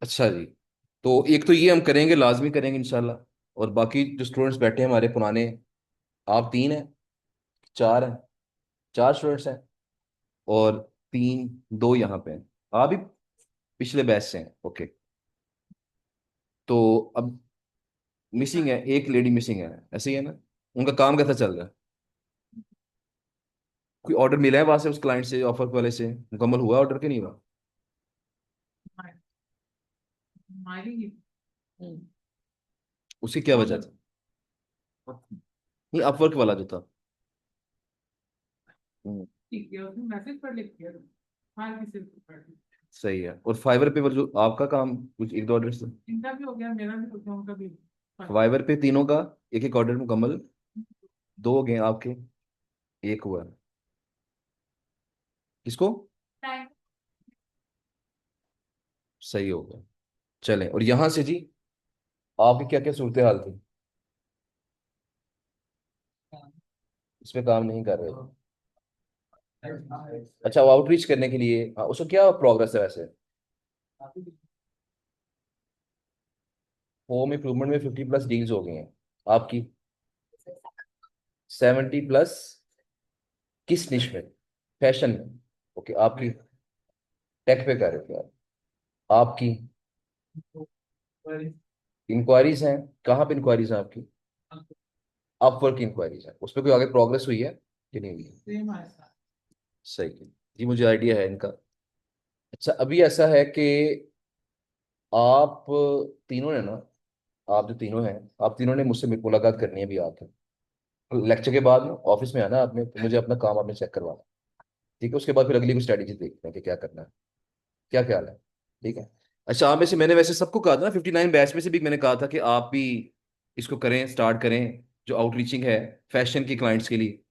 अच्छा जी। तो एक तो ये हम करेंगे, लाजमी करेंगे इंशाल्लाह। और बाकी जो स्टूडेंट्स बैठे हैं हमारे पुराने, आप तीन हैं, चार हैं, चार स्टूडेंट्स हैं, और तीन, दो यहाँ पे हैं, आप भी पिछले बैच से हैं। ओके। तो अब मिसिंग है, एक लेडी मिसिंग है, ऐसे ही है ना? उनका काम कैसा चल रहा है? कोई ऑर्डर मिला है वहां से, उस क्लाइंट से, ऑफर वाले से मुकम्मल हुआ ऑर्डर के नहीं हुआ? हमारी उसकी क्या वजह थी? नहीं, अपवर्क वाला जो था। हम्म, ठीक है, उसने मैसेज पर लिख दिया। हाँ, किसी को पढ़ लिया। सही है। और फाइवर पे जो आपका काम, कुछ एक दो ऑर्डर से, इनका भी हो गया, मेरा भी हो गया, उनका भी फाइवर पे तीनों का एक एक ऑर्डर मुकम्मल। दो हो गए आपके, एक हुआ है। किसको? सही हो गया। चलें, और यहाँ से जी, आपकी क्या क्या सूरत हाल थी? इसमें काम नहीं कर रहे थे? अच्छा, वो आउटरीच करने के लिए, हाँ, उसका क्या प्रोग्रेस है वैसे? होम इम्प्रूवमेंट में 50+ डील्स हो गई हैं आपकी? 70+? किस निश में? फैशन में? ओके, आपकी? टेक पे कर रहे थे आप? आपकी इंक्वायरीज हैं? कहाँ पे इंक्वायरीज हैं आपकी? अपवर्क की इंक्वायरीज हैं, उस पर कोई आगे प्रोग्रेस हुई है कि नहीं हुई है? सेम है। सही है जी, मुझे आइडिया है इनका। अच्छा, अभी ऐसा है कि आप तीनों ने ना, आप जो तीनों हैं, आप तीनों ने मुझसे मुलाकात करनी है अभी आके। लेक्चर के बाद ऑफिस में आना आपने, तो मुझे अपना काम आपने चेक करवाना। ठीक है, उसके बाद फिर अगली को स्ट्रेटेजी देखते हैं कि क्या करना है। क्या ख्याल है? ठीक है। अच्छा, आप में से मैंने वैसे सबको कहा था ना, 59 बैच में से भी मैंने कहा था कि आप भी इसको करें, स्टार्ट करें, जो आउटरीचिंग है फैशन के क्लाइंट्स के लिए।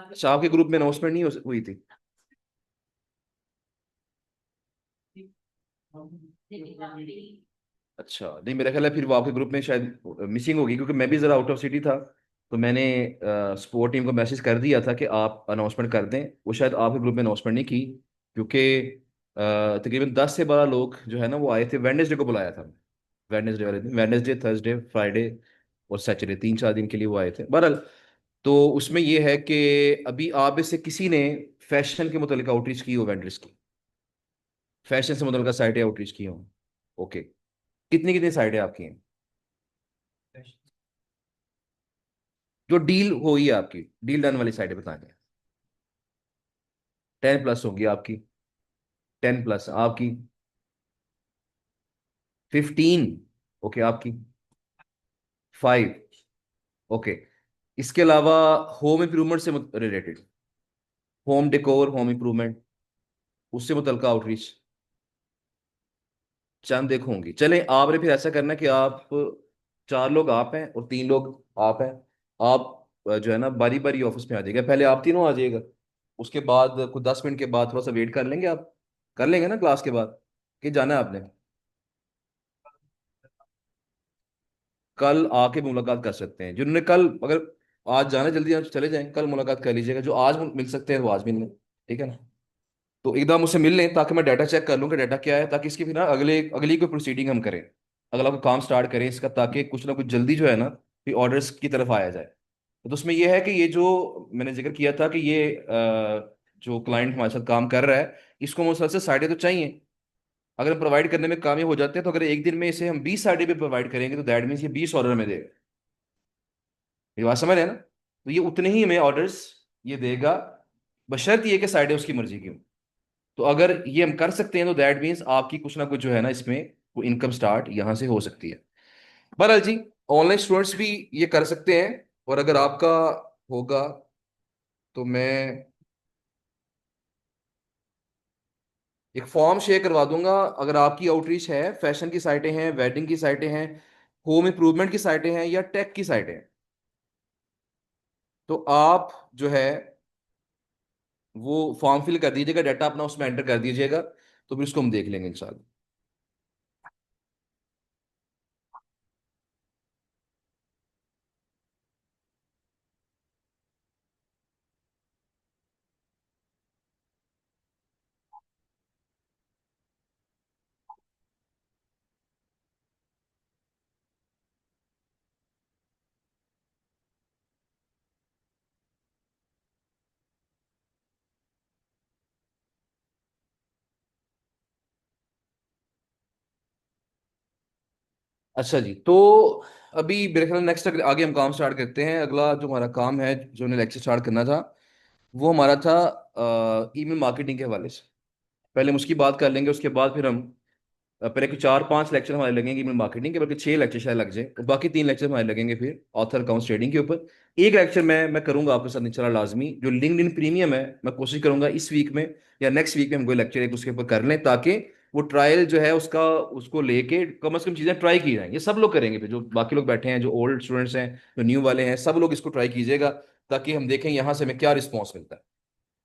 अच्छा, आपके ग्रुप में अनाउंसमेंट नहीं हुई थी? अच्छा, नहीं, मेरा ख्याल है फिर वो आपके ग्रुप में शायद मिसिंग होगी, क्योंकि मैं भी ज़रा आउट ऑफ सिटी था। तो मैंने सपोर्ट टीम को मैसेज कर दिया था कि आप अनाउंसमेंट कर दें। वो शायद आपके ग्रुप में अनाउंसमेंट नहीं की, क्योंकि तकरीबन 10 से 12 लोग जो है ना, वो आए थे, वेडनेसडे को बुलाया था। वेडनेसडे वाले दिन, वेडनेसडे, थर्सडे, फ्राइडे और सैटरडे, 3-4 दिन के लिए वो आए थे। बहरहाल, तो उसमें ये है कि अभी आप में से किसी ने फैशन के मुतालिक आउटरीच की हो, वेंडर्स की, फैशन से मुतल्लिका साइटें आउटरीच की हो? ओके। कितनी कितनी साइटें आपकी हैं जो डील हुई है आपकी, डील डन वाली साइटें बताएं? 10+ होंगी आपकी। 10+ आपकी। 15? ओके, आपकी 5? ओके। इसके अलावा होम इम्प्रूवमेंट से related, home decor, home improvement, उससे मुतल्लिका आउटरीच चंद एक होंगी। चलें, आपने फिर ऐसा करना कि आप, चार लोग आप हैं और तीन लोग आप हैं। आप जो है ना, बारी बारी ऑफिस में आ जाइएगा, पहले आप तीनों आ जाइएगा। उसके बाद कुछ 10 मिनट के बाद थोड़ा सा वेट कर लेंगे, आप कर लेंगे ना क्लास के बाद, कि जाना है आपने? कल आके मुलाकात कर सकते हैं जिन्होंने कल, अगर आज जाना जल्दी, आप चले जाएं, कल मुलाकात कर लीजिएगा। जो आज मिल सकते हैं वो आज मिल लें, ठीक है ना? तो एकदम मुझसे मिल लें, ताकि मैं डाटा चेक कर लूँ कि डाटा क्या है, ताकि इसकी फिर ना अगली कोई प्रोसीडिंग हम करें, अगला कोई काम स्टार्ट करें इसका, ताकि कुछ ना कुछ जल्दी जो है ना, फिर ऑर्डर्स की तरफ आया जाए। तो उसमें यह है कि ये जो मैंने जिक्र किया था कि ये जो क्लाइंट हमारे साथ काम कर रहा है, इसको मुसलसल साइडें तो चाहिए। अगर हम प्रोवाइड करने में कामयाब हो जाते हैं, तो अगर एक दिन में इसे हम 20 साइडें भी प्रोवाइड करेंगे, तो दैट मीन्स ये 20 ऑर्डर में देगा। ये बात समझ रहे हैं ना? तो ये उतने ही हमें ऑर्डर्स ये देगा, बशर्ते ये कि साइडें उसकी मर्जी की हो। तो अगर ये हम कर सकते हैं, तो दैट मीन्स आपकी कुछ ना कुछ जो है ना इसमें, वो इनकम स्टार्ट यहाँ से हो सकती है। बहरहाल जी, ऑनलाइन स्टूडेंट्स भी ये कर सकते हैं। और अगर आपका होगा, तो मैं एक फॉर्म शेयर करवा दूंगा। अगर आपकी आउटरीच है, फैशन की साइटें हैं, वेडिंग की साइटें हैं, होम इम्प्रूवमेंट की साइटें हैं, या टेक की साइटें हैं, तो आप जो है वो फॉर्म फिल कर दीजिएगा, डाटा अपना उसमें एंटर कर दीजिएगा, तो फिर उसको हम देख लेंगे इंशाल्लाह। अच्छा जी, तो अभी मेरे ख्याल नेक्स्ट आगे हम काम स्टार्ट करते हैं। अगला जो हमारा काम है, जो हमने लेक्चर स्टार्ट करना था, वो हमारा था ईमेल मार्केटिंग के हवाले से। पहले हम उसकी बात कर लेंगे, उसके बाद फिर हम पहले कुछ 4-5 लेक्चर हमारे लगेंगे ईमेल मार्केटिंग के, बल्कि 6 लेक्चर शायद लग जाए, और बाकी 3 लेक्चर हमारे लगेंगे फिर ऑथर अकाउंट ट्रेडिंग के ऊपर। एक लेक्चर मैं करूंगा आपके साथ इंशाल्लाह लाजमी, जो लिंक्डइन प्रीमियम है, मैं कोशिश करूंगा इस वीक में या नेक्स्ट वीक में हम कोई लेक्चर एक उसके ऊपर कर लें, ताकि वो ट्रायल जो है उसका, उसको लेके कम से कम चीज़ें ट्राई की जाएं। ये सब लोग करेंगे फिर, जो बाकी लोग बैठे हैं, जो ओल्ड स्टूडेंट्स हैं, जो न्यू वाले हैं, सब लोग इसको ट्राई कीजिएगा, ताकि हम देखें यहाँ से हमें क्या रिस्पॉन्स मिलता है।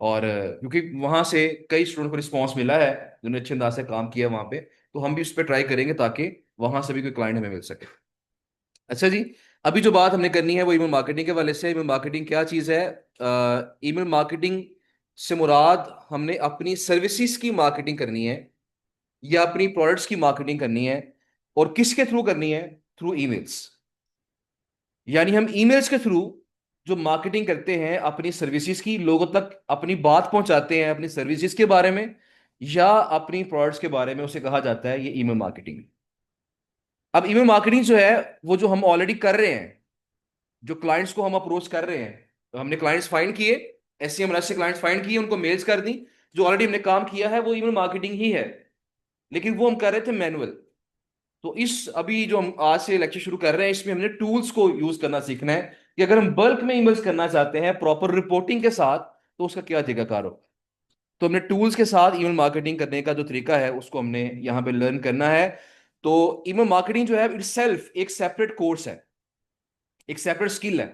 और क्योंकि वहां से कई स्टूडेंट को रिस्पांस मिला है जिन्होंने अच्छे अंदाज से काम किया वहां पे, तो हम भी उस पर ट्राई करेंगे ताकि वहां से भी कोई क्लाइंट हमें मिल सके। अच्छा जी, अभी जो बात हमने करनी है वो ईमेल मार्केटिंग के वाले से। ईमेल मार्केटिंग क्या चीज़ है? ईमेल मार्केटिंग से मुराद, हमने अपनी सर्विसेज की मार्केटिंग करनी है या अपनी प्रोडक्ट्स की मार्केटिंग करनी है, और किसके थ्रू करनी है? Through emails. यानी हम ईमेल्स के थ्रू जो मार्केटिंग करते हैं अपनी सर्विसेज की, लोगों तक अपनी बात पहुंचाते हैं अपनी सर्विसेज के बारे में या अपनी प्रोडक्ट्स के बारे में, उसे कहा जाता है ये ईमेल मार्केटिंग। अब ईमेल मार्केटिंग जो है, वो जो हम ऑलरेडी कर रहे हैं, जो क्लाइंट्स को हम अप्रोच कर रहे हैं, तो हमने क्लाइंट्स फाइंड किए, SEM रश से क्लाइंट्स फाइंड किए, उनको मेल्स कर दी, जो ऑलरेडी हमने काम किया है वो ईमेल मार्केटिंग ही है, लेकिन वो हम कर रहे थे मैनुअल। तो इस अभी जो हम आज से लेक्चर शुरू कर रहे हैं, इसमें हमने टूल्स को यूज करना सीखना है कि अगर हम बल्क में ईमेल्स करना चाहते हैं प्रॉपर रिपोर्टिंग के साथ, तो उसका क्या तरीकाकार हो। तो हमने टूल्स के साथ ईमेल मार्केटिंग करने का जो तरीका है उसको हमने यहाँ पे लर्न करना है। तो ईमेल मार्केटिंग जो है इट सेल्फ एक सेपरेट कोर्स है, एक सेपरेट स्किल है।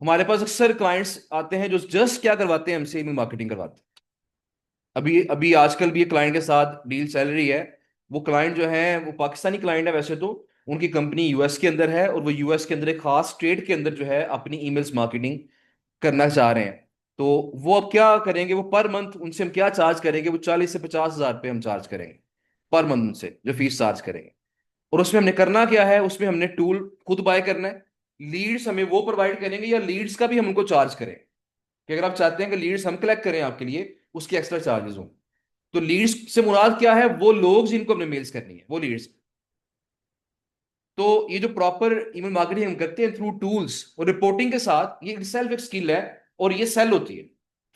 हमारे पास अक्सर क्लाइंट्स आते हैं जो जस्ट क्या करवाते हैं, हमसे ईमेल मार्केटिंग करवाते हैं। अभी अभी आजकल भी एक क्लाइंट के साथ डील चल रही है। वो क्लाइंट जो है वो पाकिस्तानी क्लाइंट है वैसे तो, उनकी कंपनी यूएस के अंदर है, और वो यूएस के अंदर एक खास स्टेट के अंदर जो है अपनी ईमेल्स मार्केटिंग करना चाह रहे हैं। तो वो अब क्या करेंगे, वो पर मंथ उनसे हम क्या चार्ज करेंगे, वो 40 से 50 हज़ार रुपये हम चार्ज करेंगे पर मंथ उनसे जो फीस चार्ज करेंगे। और उसमें हमने करना क्या है, उसमें हमने टूल खुद बाय करना है, लीड्स हमें वो प्रोवाइड करेंगे, या लीड्स का भी हम उनको चार्ज करें कि अगर आप चाहते हैं कि लीड्स हम कलेक्ट करें आपके लिए, उसके एक्स्ट्रा चार्जेस हों। तो लीड्स से मुराद क्या है? वो लोग जिनको हमने मेल्स करनी है वो लीड्स। तो ये जो प्रॉपर ईमेल मार्केटिंग हम करते हैं थ्रू टूल्स और रिपोर्टिंग के साथ, ये सेल्फ एक स्किल है, और ये सेल होती है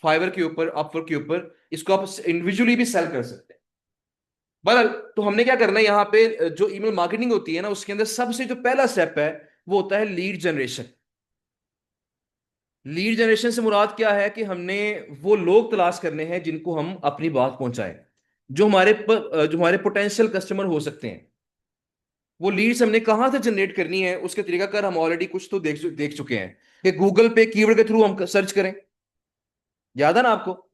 फाइवर के ऊपर, अपवर्क के ऊपर, इसको आप इंडिविजुअली भी सेल कर सकते हैं। बहरहाल, तो हमने क्या करना है यहाँ पे, जो ईमेल मार्केटिंग होती है ना, उसके अंदर सबसे जो पहला स्टेप है वो होता है लीड जनरेशन। लीड जनरेशन से मुराद क्या है कि हमने वो लोग तलाश करने हैं जिनको हम अपनी बात पहुंचाएं, जो हमारे पोटेंशियल कस्टमर हो सकते हैं। वो लीड्स हमने कहाँ से जनरेट करनी है, उसके तरीकाकार हम ऑलरेडी कुछ तो देख चुके हैं कि गूगल पे कीवर्ड के थ्रू हम सर्च करें, याद है ना आपको।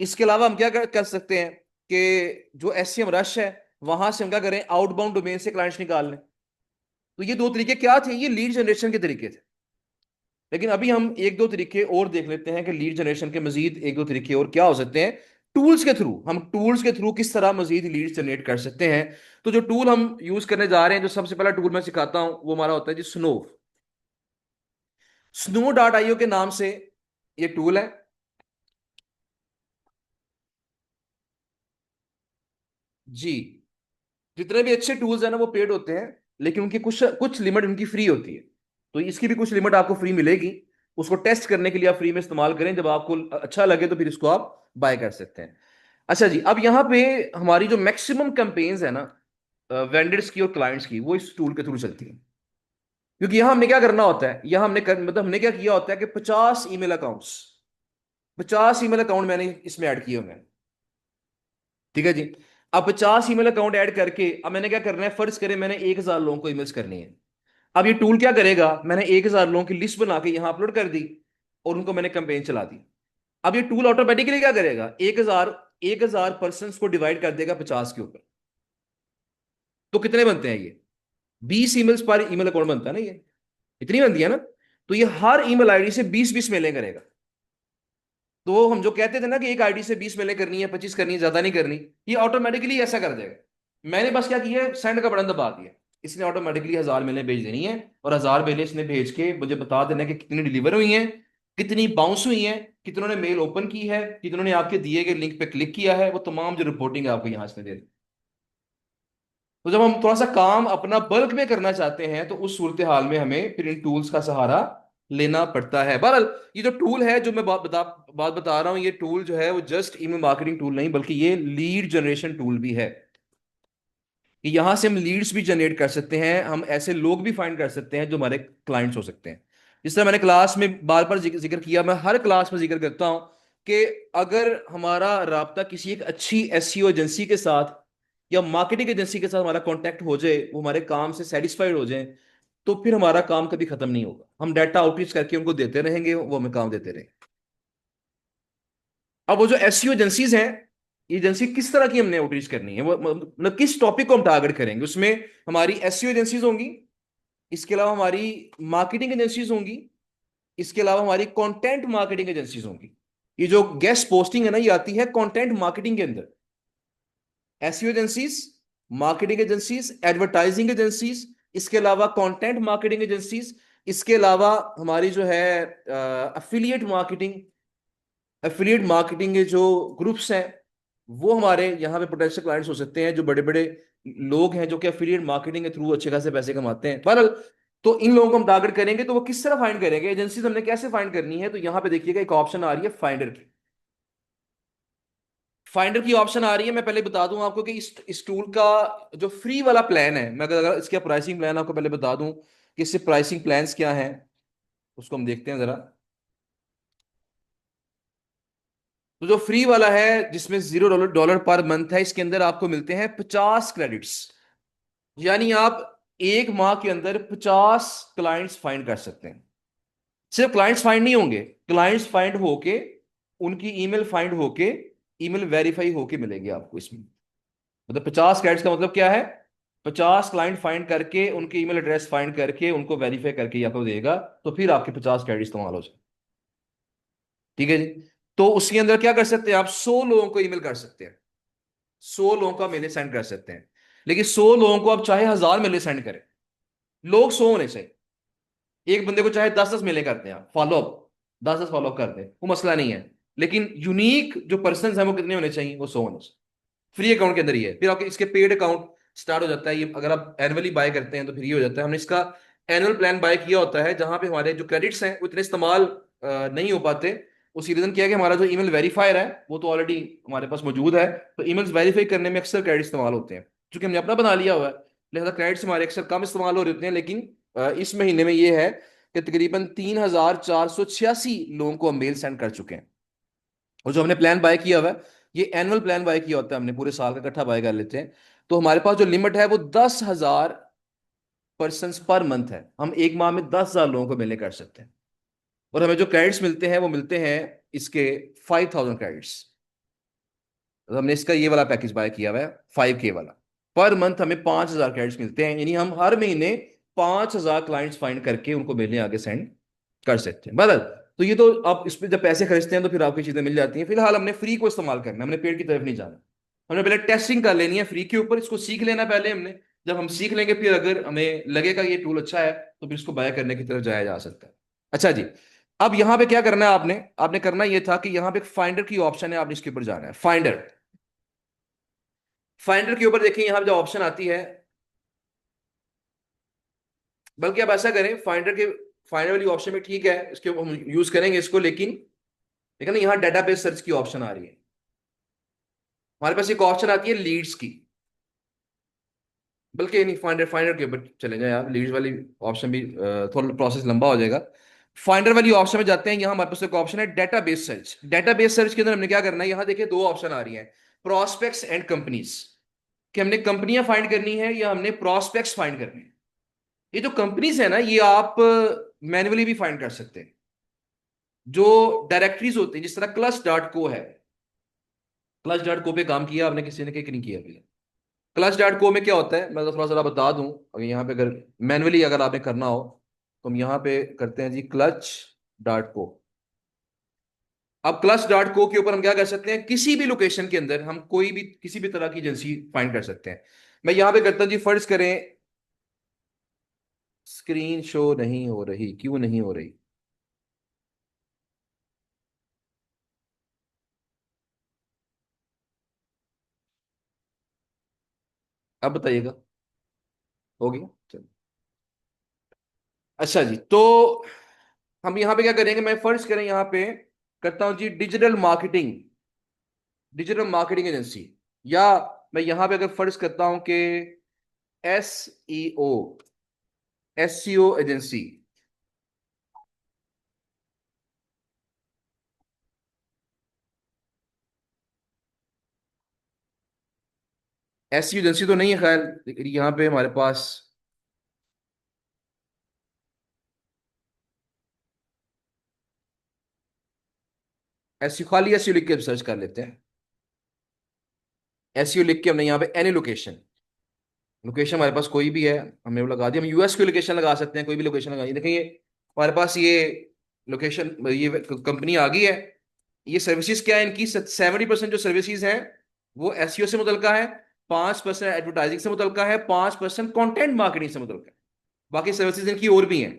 इसके अलावा हम क्या कर सकते हैं कि जो SEM रश है, वहां से हम क्या करें, आउटबाउंड डोमेन से क्लाइंट्स निकाल लें। तो ये 2 तरीके क्या थे, ये लीड जनरेशन के तरीके थे। लेकिन अभी हम एक दो तरीके और देख लेते हैं कि लीड जनरेशन के मजीद एक दो तरीके और क्या हो सकते हैं। टूल्स के थ्रू, हम टूल्स के थ्रू किस तरह मजीद लीड जनरेट कर सकते हैं। तो जो टूल हम यूज करने जा रहे हैं, जो सबसे पहला टूल मैं सिखाता हूं, वो हमारा होता है जी स्नो। Snow.io के नाम से ये टूल है जी। जितने भी अच्छे टूल्स हैं ना वो पेड होते हैं, लेकिन उनकी कुछ कुछ लिमिट उनकी फ्री होती है। तो इसकी भी कुछ लिमिट आपको फ्री मिलेगी, उसको टेस्ट करने के लिए आप फ्री में इस्तेमाल करें, जब आपको अच्छा लगे तो फिर इसको आप बाय कर सकते हैं। अच्छा जी, अब यहाँ पे हमारी जो मैक्सिमम कैंपेन्स है ना, वेंडर्स की और क्लाइंट्स की, वो इस टूल के थ्रू चलती है। क्योंकि यहाँ हमने क्या करना होता है, यहाँ मतलब हमने क्या किया होता है कि 50 ईमेल अकाउंट मैंने इसमें ऐड किए होंगे। ठीक है जी। अब 50 ईमेल अकाउंट ऐड करके अब मैंने क्या करना है, फर्ज करें मैंने 1,000 लोगों को ईमेल्स करनी है। अब ये टूल क्या करेगा, मैंने 1,000 लोगों की लिस्ट बना के यहाँ अपलोड कर दी, और उनको मैंने कैंपेन चला दी। अब ये टूल ऑटोमेटिकली क्या करेगा, 1,000 पर्सन को डिवाइड कर देगा 50 के ऊपर। तो कितने बनते हैं ये? 20 ईमेल्स पर ईमेल अकाउंट बनता है ना ये, इतनी बनती है ना। तो ये हर ईमेल आईडी से 20-20 मेलें करेगा। तो हम जो कहते थे ना कि एक आईडी से 20 मेलें करनी है, 25 करनी है, ज्यादा नहीं करनी, ये ऑटोमेटिकली ऐसा कर देगा। मैंने बस क्या किया, सेंड का बटन दबा दिया, इसने ऑटोमेटिकली 1,000 मेलें भेज देनी है, और 1,000 मेलें इसने भेज के मुझे बता देना कि कितनी डिलीवर हुई हैं, कितनी बाउंस हुई हैं, कितनों ने मेल ओपन की है, कितनों ने आपके दिए गए लिंक पे क्लिक किया है। वो तमाम जो रिपोर्टिंग है आपको यहाँ से दे दी। तो जब हम थोड़ा सा काम अपना बल्क में करना चाहते हैं तो उस सूरत हाल में हमें फिर इन टूल्स का सहारा लेना पड़ता है। बहरहाल ये जो टूल है जो मैं बात बता रहा हूँ, ये टूल जो है वो जस्ट ईमेल मार्केटिंग टूल नहीं बल्कि ये लीड जनरेशन टूल भी है। कि यहां से हम लीड्स भी जनरेट कर सकते हैं, हम ऐसे लोग भी फाइंड कर सकते हैं जो हमारे क्लाइंट्स हो सकते हैं। जिस तरह मैंने क्लास में बार बार जिक्र किया, मैं हर क्लास में जिक्र करता हूं कि अगर हमारा राब्ता किसी एक अच्छी एसईओ एजेंसी के साथ या मार्केटिंग एजेंसी के साथ हमारा कांटेक्ट हो जाए, वो हमारे काम से सेटिस्फाइड हो जाए, तो फिर हमारा काम कभी खत्म नहीं होगा। हम डाटा आउटरीच करके उनको देते रहेंगे, वो हमें काम देते रहेंगे। अब वो जो एसईओ एजेंसीज हैं, ये एजेंसी किस तरह की हमने आउटरीच करनी है, वो मतलब किस टॉपिक को हम टारगेट करेंगे, उसमें हमारी एसईओ एजेंसीज होंगी, इसके अलावा हमारी मार्केटिंग एजेंसीज होंगी, इसके अलावा हमारी कंटेंट मार्केटिंग एजेंसीज होंगी। ये जो गेस्ट पोस्टिंग है ना, ये आती है कंटेंट मार्केटिंग के अंदर। SEO agencies, marketing agencies, advertising agencies, इसके अलावा कंटेंट मार्केटिंग एजेंसीज, इसके अलावा हमारी जो है अफिलिएट मार्केटिंग, एफिलिएट मार्केटिंग के जो ग्रुप्स हैं, वो हमारे यहाँ पे पोटेंशियल क्लाइंट्स हो सकते हैं, जो बड़े बड़े लोग हैं जो कि एफिलिएट मार्केटिंग के थ्रू अच्छे खासे पैसे कमाते हैं। बहरहाल, तो इन लोगों को हम टारगेट करेंगे, तो वो किस तरह फाइंड करेंगे, एजेंसीज हमने कैसे फाइंड करनी है, तो यहाँ पे देखिएगा एक ऑप्शन आ रही है फाइंडर की। फाइंडर की ऑप्शन आ रही है, मैं पहले बता दूं आपको कि इस टूल का जो फ्री वाला प्लान है, मैं अगर इसका प्राइसिंग प्लान आपको पहले बता दूं कि इससे प्राइसिंग प्लान्स क्या हैं, उसको हम देखते हैं जरा। तो जो फ्री वाला है जिसमें $0 पर मंथ है, इसके अंदर आपको मिलते हैं 50 क्रेडिट्स। यानी आप एक माह के अंदर 50 क्लाइंट्स फाइंड कर सकते हैं। सिर्फ क्लाइंट्स फाइंड नहीं होंगे, क्लाइंट्स फाइंड होके, उनकी ईमेल फाइंड होके, ईमेल वेरीफाई होके मिलेगी आपको इसमें। मतलब 50 क्लाइंट्स का मतलब क्या है, 50 क्लाइंट फाइंड करके उनके ईमेल एड्रेस फाइंड करके उनको वेरीफाई करके ये आपको देगा, तो फिर आपके 50 क्रेडिट इस्तेमाल हो जाए। ठीक है जी। तो उसके अंदर क्या कर सकते हैं आप, 100 लोगों को ईमेल कर सकते हैं, 100 लोगों का मेले सेंड कर सकते हैं। लेकिन 100 लोगों को आप चाहे 1000 मेले सेंड करें, लोग 100 होने चाहिए। एक बंदे को चाहे 10-10 मेले करते हैं, फॉलोअप 10-10 फॉलोअप करते हैं, वो मसला नहीं है। लेकिन यूनिक जो पर्सन है वो कितने होने चाहिए, वो 100 होने चाहिए। फ्री अकाउंट के अंदर ही है। फिर आपके इसके पेड अकाउंट स्टार्ट हो जाता है, ये अगर आप एनुअली बाय करते हैं तो फिर ये हो जाता है। हमने इसका एनुअल प्लान बाय किया होता है, जहां पे हमारे जो क्रेडिट्स हैं वो इतने इस्तेमाल नहीं हो पाते। उसी रीजन क्या है कि हमारा जो ईमेल वेरीफायर है वो तो ऑलरेडी हमारे पास मौजूद है, तो ईमेल्स वेरीफाई करने में अक्सर क्रेडिट इस्तेमाल होते हैं। चूंकि हमने अपना बना लिया हुआ है, लिहाजा क्रेडिट्स हमारे अक्सर कम इस्तेमाल हो रहे होते हैं। लेकिन इस महीने में ये है कि तकरीबन 3486 लोगों को हम मेल सेंड कर चुके हैं। और जो हमने प्लान बाय किया हुआ है, ये एनुअल प्लान बाय किया होता है, हमने पूरे साल का इकट्ठा बाय कर लेते हैं। तो हमारे पास जो लिमिट है वो 10,000 पर्सन पर मंथ है। हम एक माह में 10,000 लोगों को मिलने कर सकते हैं। और हमें जो क्रेडिट्स मिलते हैं वो मिलते हैं इसके 5,000 क्रेडिट्स। तो हमने इसका ये वाला पैकेज बाय किया हुआ है, 5K वाला। पर मंथ हमें 5,000 क्रेडिट्स मिलते हैं, यानी हम हर महीने 5,000 क्लाइंट्स फाइंड करके उनको मेलने आगे सेंड कर सकते हैं। बदल, तो ये तो आप इस पे जब पैसे खर्चते हैं तो फिर आपकी चीजें मिल जाती हैं। फिलहाल हमने फ्री को इस्तेमाल करना है, हमने पेड की तरफ नहीं जाना। हमने पहले टेस्टिंग कर लेनी है फ्री के ऊपर, इसको सीख लेना पहले हमने। जब हम सीख लेंगे फिर अगर हमें लगेगा ये टूल अच्छा है तो फिर इसको बाय करने की तरफ जाया जा सकता है। अच्छा जी। अब यहां पे क्या करना है आपने, आपने करना ये था कि यहां पे एक फाइंडर की ऑप्शन है, आपने इसके ऊपर जाना है। फाइंडर, फाइंडर के ऊपर देखिए, यहां पे जो ऑप्शन आती है, बल्कि आप ऐसा करें, फाइंडर के फाइंडर वाली ऑप्शन में ठीक है, इसके हम यूज करेंगे इसको। लेकिन देखिए ना, यहाँ डेटाबेस सर्च की ऑप्शन आ रही है, हमारे पास एक ऑप्शन आती है लीड्स की। बल्कि नहीं, फाइंडर फाइंडर के ऊपर चले जाए आप, लीड्स वाली ऑप्शन भी थोड़ा प्रोसेस लंबा हो जाएगा। फाइंडर वाली ऑप्शन में जाते हैं, यहाँ हमारे पास एक ऑप्शन है डेटाबेस सर्च। डेटाबेस सर्च के अंदर हमने क्या करना है, यहाँ देखिए दो ऑप्शन आ रही हैं, प्रोस्पेक्ट्स एंड कंपनीज। कि हमने कंपनियां फाइंड करनी है या हमने प्रोस्पेक्ट्स फाइंड करने हैं। ये जो कंपनीज है ना, ये आप मैन्युअली भी फाइंड कर सकते हैं। जो डायरेक्टरीज होती हैं, जिस तरह clutch.co है, clutch.co पे काम किया आपने किसी ने कि नहीं किया अभी? clutch.co में क्या होता है, मैं तो थोड़ा सा बता दूं। अगर यहाँ पे अगर मैनुअली अगर आपने करना हो तो हम यहाँ पे करते हैं जी clutch.co। अब clutch.co के ऊपर हम क्या कर सकते हैं, किसी भी लोकेशन के अंदर हम कोई भी किसी भी तरह की एजेंसी फाइंड कर सकते हैं। मैं यहाँ पे करता हूँ जी, फर्ज करें, स्क्रीन शो नहीं हो रही, क्यों नहीं हो रही? अब बताइएगा। हो गया, चलो। अच्छा जी, तो हम यहाँ पे क्या करेंगे, मैं फर्ज करें यहाँ पे करता हूँ जी digital marketing, digital marketing agency, या मैं यहाँ पे अगर फर्ज करता हूँ कि S E O, S C O agency. एस एजेंसी तो नहीं है खैर, लेकिन यहाँ पे हमारे पास एस खाली एस लिख के सर्च कर लेते हैं। एस लिख के हमने यहाँ पे एनी लोकेशन, लोकेशन हमारे पास कोई भी है, हमने वो लगा दी। हम यूएस की लोकेशन लगा सकते हैं, कोई भी लोकेशन लगाइए। देखिए ये हमारे पास ये लोकेशन, ये कंपनी आ गई है। ये सर्विसेज क्या है इनकी, 70% जो सर्विसेज हैं वो एसईओ से मुतलका है, 5% एडवर्टाइजिंग से मुतलका है, 5% कंटेंट मार्केटिंग से मुतलका है। बाकी सर्विसेज इनकी और भी हैं।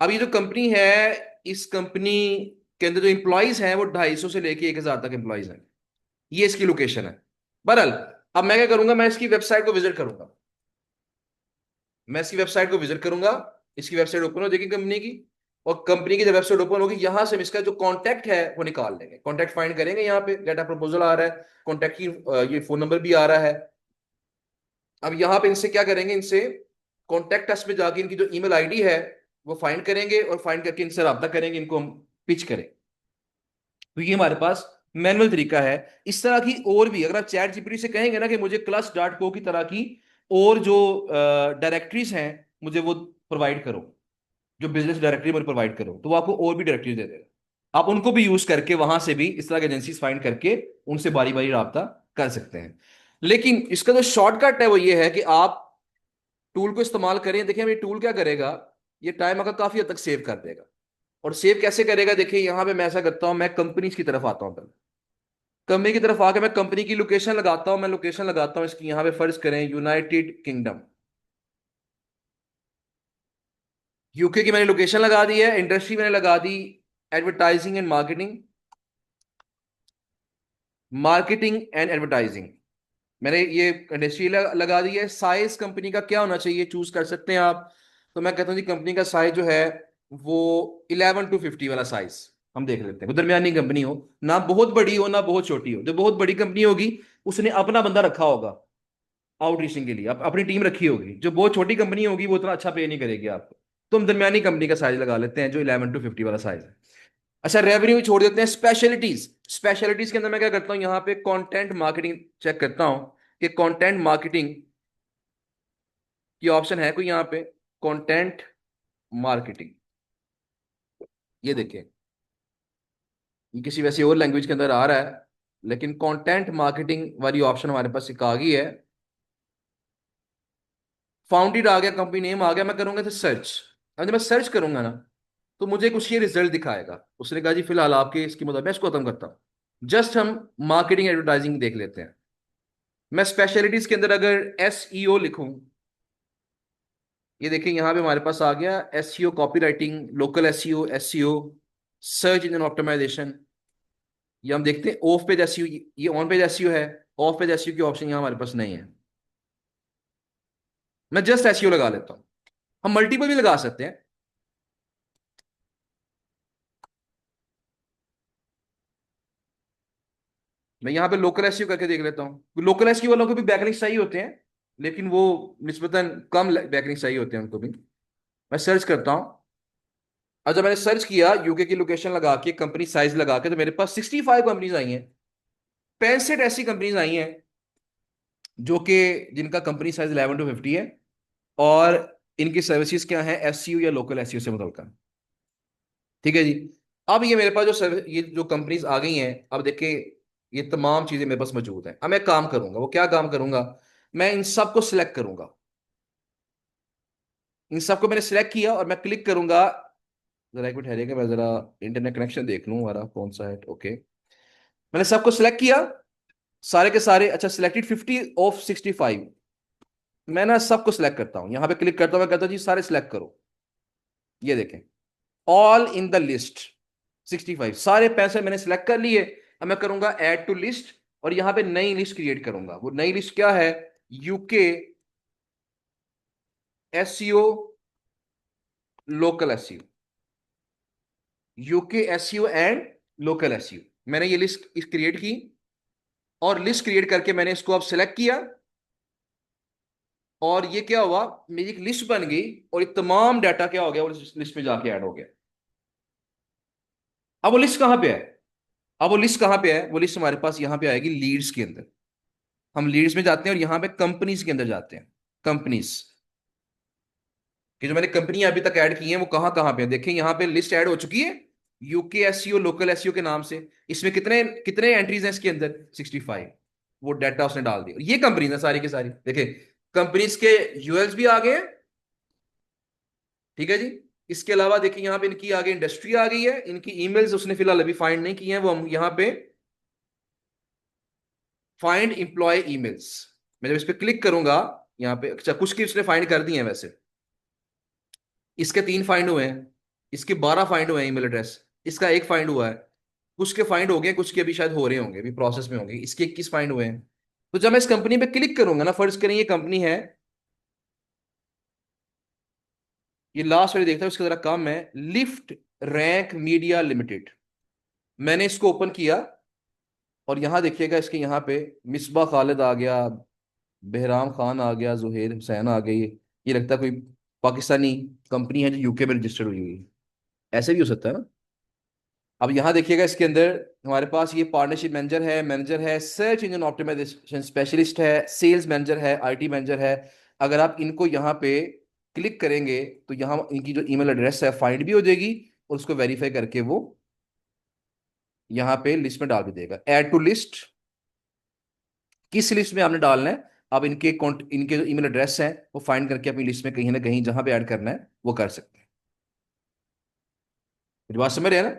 अब ये जो कंपनी है, इस कंपनी के अंदर जो इंप्लॉइज हैं वो 250 से लेके 1,000 तक इंप्लॉइज हैं। ये इसकी लोकेशन है। बहरहाल, अब मैं क्या करूंगा, मैं इसकी वेबसाइट को विजिट करूंगा। मैं इसकी वेबसाइट को विजिट करूंगा। इसकी वेबसाइट ओपन हो जाएगी कंपनी की, और कंपनी की जब वेबसाइट ओपन होगी, यहां से हम इसका जो कॉन्टैक्ट है वो निकाल लेंगे। कॉन्टैक्ट फाइंड करेंगे, यहाँ पे डेटा प्रपोजल आ रहा है, कॉन्टैक्ट की ये फोन नंबर भी आ रहा है। अब यहाँ पे इनसे क्या करेंगे, इनसे कॉन्टैक्ट अस में जाके इनकी जो ईमेल आईडी है वो फाइंड करेंगे, और फाइंड करके इनसे रब्ता करेंगे, इनको हम पिच करें। तो ये हमारे पास मैनुअल तरीका है। इस तरह की और भी, अगर आप चैट जीपीटी से कहेंगे ना कि मुझे क्लास डॉट को की तरह की और जो डायरेक्टरीज हैं मुझे वो प्रोवाइड करो, जो बिजनेस डायरेक्टरी मुझे प्रोवाइड करो, तो वो आपको और भी डायरेक्टरी दे देगा। आप उनको भी यूज करके वहां से भी इस तरह की एजेंसीज फाइंड करके उनसे बारी बारी राब्ता कर सकते हैं। लेकिन इसका जो शॉर्टकट है वो ये है कि आप टूल को इस्तेमाल करें। देखिए ये टूल क्या करेगा, ये टाइम आपका काफी हद तक सेव कर देगा। और सेव कैसे करेगा, देखिए यहां पे मैं ऐसा करता हूं, मैं कंपनीज की तरफ आता हूं पहले। कंपनी की तरफ आके मैं कंपनी की लोकेशन लगाता हूं। मैं लोकेशन लगाता हूं इसकी, यहां पे फर्ज करें यूनाइटेड किंगडम, यूके की मैंने लोकेशन लगा दी है। इंडस्ट्री मैंने लगा दी advertising and marketing, marketing and advertising, मैंने ये इंडस्ट्री लगा दी है। साइज कंपनी का क्या होना चाहिए चूज कर सकते हैं आप। तो मैं कहता हूँ जी कंपनी का साइज जो है वो 11 to 50 वाला साइज हम देख लेते हैं। दरमियानी कंपनी हो, ना बहुत बड़ी हो ना बहुत छोटी हो। जो बहुत बड़ी कंपनी होगी उसने अपना बंदा रखा होगा आउटरीचिंग के लिए, अपनी टीम रखी होगी। जो बहुत छोटी कंपनी होगी वो उतना अच्छा पे नहीं करेगी आपको। तो हम दरमियानी कंपनी का साइज लगा लेते हैं जो 11 to 50 वाला साइज है। अच्छा, रेवेन्यू छोड़ देते हैं। स्पेशलिटीज, स्पेशलिटीज के अंदर मैं क्या करता हूँ, यहाँ पे कंटेंट मार्केटिंग चेक करता हूँ कि कंटेंट मार्केटिंग की ऑप्शन है कोई यहाँ पे। कंटेंट मार्केटिंग, ये देखिए ये किसी वैसी और लैंग्वेज के अंदर आ रहा है, लेकिन कंटेंट मार्केटिंग वाली ऑप्शन हमारे पास एक आ गई है। फाउंडेड आ गया, कंपनी नेम आ गया। मैं करूंगा तो सर्च। अब जब मैं सर्च करूंगा ना, तो मुझे कुछ ये रिजल्ट दिखाएगा। उसने कहा जी फिलहाल आपके इसकी मतलब, मैं इसको खत्म करता हूँ। जस्ट हम मार्केटिंग एडवर्टाइजिंग देख लेते हैं। मैं स्पेशलिटीज के अंदर अगर एस ई ओ लिखूं, ये देखिए यहाँ पे हमारे पास आ गया S C O copywriting, local S C O, S C O, search engine optimization. ये हम देखते हैं off page S C O, ये on page S C O है। Off page S C O की ऑप्शन यहाँ हमारे पास नहीं है। मैं जस्ट एस सी ओ लगा लेता हूँ। हम मल्टीपल भी लगा सकते हैं। मैं यहाँ पे लोकल एस सी ओ करके देख लेता हूँ। लोकल एस सी ओ वालों को भी बैकलिंक सही होते हैं, लेकिन वो निस्बतन कम बैकलिंक सही होते हैं उनको भी। मैं सर्च करता हूँ। और जब मैंने सर्च किया यूके की लोकेशन लगा के, कंपनी साइज लगा के, तो मेरे पास 65 कंपनीज आई हैं। 65 ऐसी कंपनीज आई हैं जो कि जिनका कंपनी साइज 11 to 50 है, और इनकी सर्विसेज क्या है, एससीयू या लोकल एससीयू से मुतल्लिक। ठीक है जी। अब ये मेरे पास जो ये जो कंपनीज आ गई हैं, अब देखिए ये तमाम चीजें मेरे पास मौजूद हैं। अब मैं काम करूंगा, वो क्या काम करूंगा, मैं इन सबको सिलेक्ट करूंगा। इन सबको मैंने सिलेक्ट किया और मैं क्लिक करूंगा। जरा एक मिनट ठहरिएगा, मैं जरा इंटरनेट कनेक्शन देख लूं हमारा कौन सा है। ओके, मैंने सबको सिलेक्ट किया, सारे के सारे। अच्छा, सिलेक्टेड 50 of 65। मैं ना सबको सिलेक्ट करता हूं, यहां पे क्लिक करता हूं, मैं कहता हूं जी सारे सिलेक्ट करो। ये देखें, ऑल इन द लिस्ट 65, सारे पैसे मैंने सिलेक्ट कर लिए। अब मैं करूंगा ऐड टू लिस्ट, और यहां पे नई लिस्ट क्रिएट करूंगा। वो नई लिस्ट क्या है, UK SEO, local SEO, UK SEO and local SEO. मैंने ये लिस्ट क्रिएट की, और लिस्ट क्रिएट करके मैंने इसको अब सिलेक्ट किया, और ये क्या हुआ, मेरी एक लिस्ट बन गई, और ये तमाम डाटा क्या हो गया, वो लिस्ट में जाके ऐड हो गया। अब वो लिस्ट कहाँ पे है? अब वो लिस्ट कहाँ पे है? वो लिस्ट हमारे पास यहाँ पे आएगी लीड्स के अंदर। हम लीड्स में जाते हैं और यहाँ पे कंपनीज के अंदर जाते हैं। कंपनीज कि जो मैंने कंपनी अभी तक ऐड की है वो कहाँ कहाँ पे है, देखें यहाँ पे लिस्ट ऐड हो चुकी है, यूके एसईओ लोकल एसईओ के नाम से। इसमें कितने कितने एंट्रीज हैं इसके अंदर? 65। वो डाटा उसने डाल दिया। ये कंपनीज है सारी की सारी, देखें कंपनीज के यूएल्स भी आ गए हैं, ठीक है जी। इसके अलावा देखिए यहाँ पे इनकी आगे इंडस्ट्री आ गई है, इनकी ईमेल्स उसने फिलहाल अभी फाइंड नहीं की हैं, वो हम यहाँ पे फाइंड एम्प्लॉय ईमेल्स, मैं जब इस पे क्लिक करूंगा यहाँ पे, अच्छा कुछ की उसने फाइंड कर दी है वैसे। इसके 3 फाइंड हुए हैं, इसके 12 फाइंड हुए हैं ईमेल एड्रेस, इसका एक फाइंड हुआ है, कुछ के फाइंड हो गए, कुछ के अभी शायद हो रहे होंगे, अभी प्रोसेस में होंगे, इसके 21 फाइंड हुए हैं। तो जब मैं इस कंपनी पे क्लिक करूंगा ना, फर्ज करें ये कंपनी है, ये लास्ट वाली देखता है, उसका जरा काम है, लिफ्ट रैंक मीडिया लिमिटेड। मैंने इसको ओपन किया, और यहां देखिएगा इसके यहाँ पे मिसबा खालिद आ गया, बहराम खान आ गया, जुहेर हुसैन आ गई। ये लगता है कोई पाकिस्तानी कंपनी है जो यूके में रजिस्टर्ड हुई हुई है। ऐसे भी हो सकता है ना। अब यहाँ देखिएगा इसके अंदर हमारे पास ये पार्टनरशिप मैनेजर है, सर्च इंजन ऑप्टिमाइजेशन स्पेशलिस्ट है, सेल्स मैनेजर है, आईटी मैनेजर है। अगर आप इनको यहाँ पे क्लिक करेंगे तो यहाँ इनकी जो ईमेल एड्रेस है फाइंड भी हो जाएगी, और उसको वेरीफाई करके वो यहाँ पे लिस्ट में डाल भी देगा। ऐड टू लिस्ट, किस लिस्ट में आपने डालना है, अब इनके जो ईमेल एड्रेस है वो फाइंड करके अपनी लिस्ट में कहीं ना कहीं जहां पे ऐड करना है वो कर सकते हैं। मेरी बात समझ रहे हैं ना,